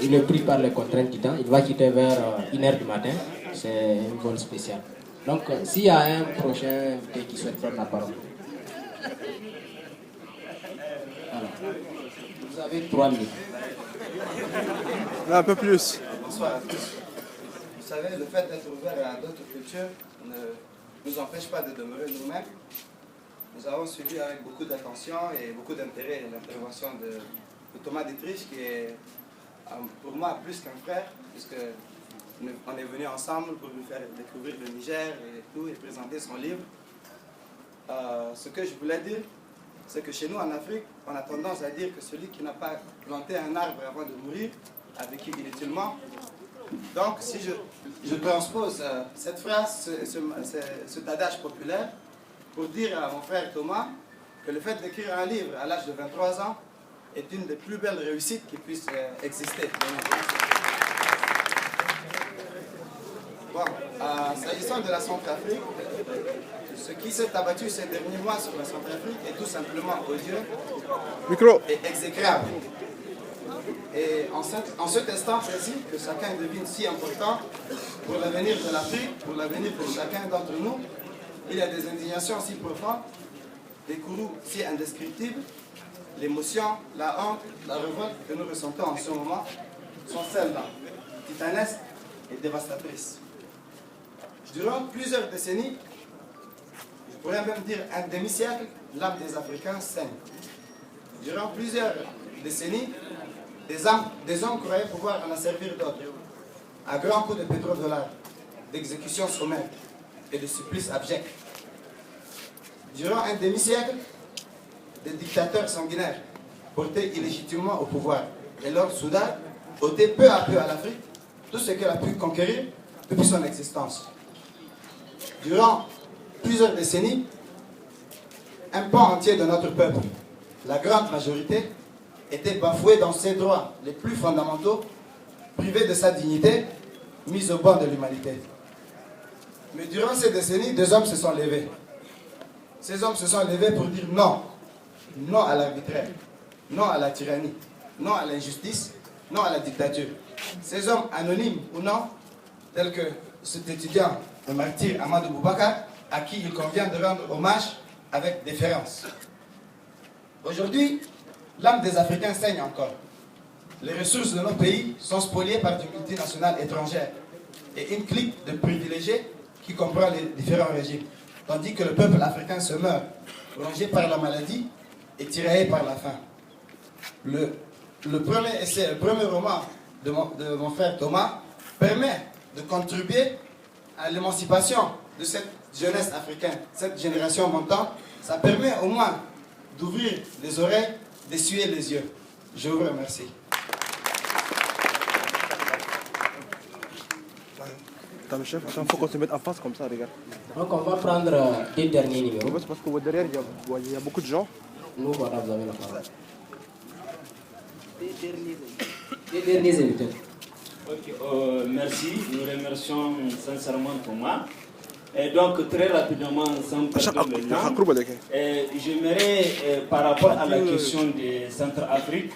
il est pris par les contraintes du temps. Il va quitter vers 1h du matin. C'est un vol spécial. Donc, s'il y a un prochain invité qui souhaite prendre la parole. Alors, vous avez 3 minutes. Un peu plus. Bonsoir à tous. Vous savez, le fait d'être ouvert à d'autres cultures ne nous empêche pas de demeurer nous-mêmes. Nous avons suivi avec beaucoup d'attention et beaucoup d'intérêt l'intervention de Thomas Dietrich, qui est pour moi plus qu'un frère, puisque on est venus ensemble pour lui faire découvrir le Niger et tout, et présenter son livre. Ce que je voulais dire, c'est que chez nous en Afrique, on a tendance à dire que celui qui n'a pas planté un arbre avant de mourir a vécu inutilement. Donc, si je transpose cette phrase, cet adage populaire, pour dire à mon frère Thomas que le fait d'écrire un livre à l'âge de 23 ans est une des plus belles réussites qui puisse exister. Bon, s'agissant de la Centrafrique, ce qui s'est abattu ces derniers mois sur la Centrafrique est tout simplement odieux et exécrable. Et en cet instant précis que chacun devine si important pour l'avenir de l'Afrique, pour l'avenir de chacun d'entre nous, il y a des indignations si profondes, des courroux si indescriptibles, l'émotion, la honte, la révolte que nous ressentons en ce moment sont celles-là, titanesques et dévastatrices. Durant plusieurs décennies, je pourrais même dire un demi-siècle, l'âme des Africains saigne. Durant plusieurs décennies, des hommes croyaient pouvoir en asservir d'autres, à grands coups de pétrodollars, d'exécutions sommaires et de supplices abjects. Durant un demi-siècle, des dictateurs sanguinaires portés illégitimement au pouvoir et Lord Soudan ôtaient peu à peu à l'Afrique tout ce qu'elle a pu conquérir depuis son existence. Durant plusieurs décennies, un pan entier de notre peuple, la grande majorité, était bafoué dans ses droits les plus fondamentaux, privé de sa dignité, mis au bord de l'humanité. Mais durant ces décennies, deux hommes se sont levés. Ces hommes se sont levés pour dire non. Non à l'arbitraire, non à la tyrannie, non à l'injustice, non à la dictature. Ces hommes anonymes ou non, tels que cet étudiant, le martyr Amadou Boubacar, à qui il convient de rendre hommage avec déférence. Aujourd'hui, l'âme des Africains saigne encore. Les ressources de nos pays sont spoliées par des multinationales étrangères et une clique de privilégiés qui comprend les différents régimes, tandis que le peuple africain se meurt, rongé par la maladie et tiraillé par la faim. Le premier essai, le premier roman de mon frère Thomas permet de contribuer à l'émancipation de cette jeunesse africaine, cette génération montante. Ça permet au moins d'ouvrir les oreilles, d'essuyer les yeux. Je vous remercie. Attends, chef, il faut qu'on se mette en face comme ça, regarde. Donc, on va prendre 2 derniers numéros. C'est parce que derrière, il y a beaucoup de gens. Nous, voilà, vous avez la parole. 2 derniers invités. Ok, merci. Nous remercions sincèrement Thomas. Et donc, très rapidement, sans perdre le temps, j'aimerais, par rapport à la question de Centrafrique,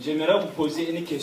j'aimerais vous poser une question.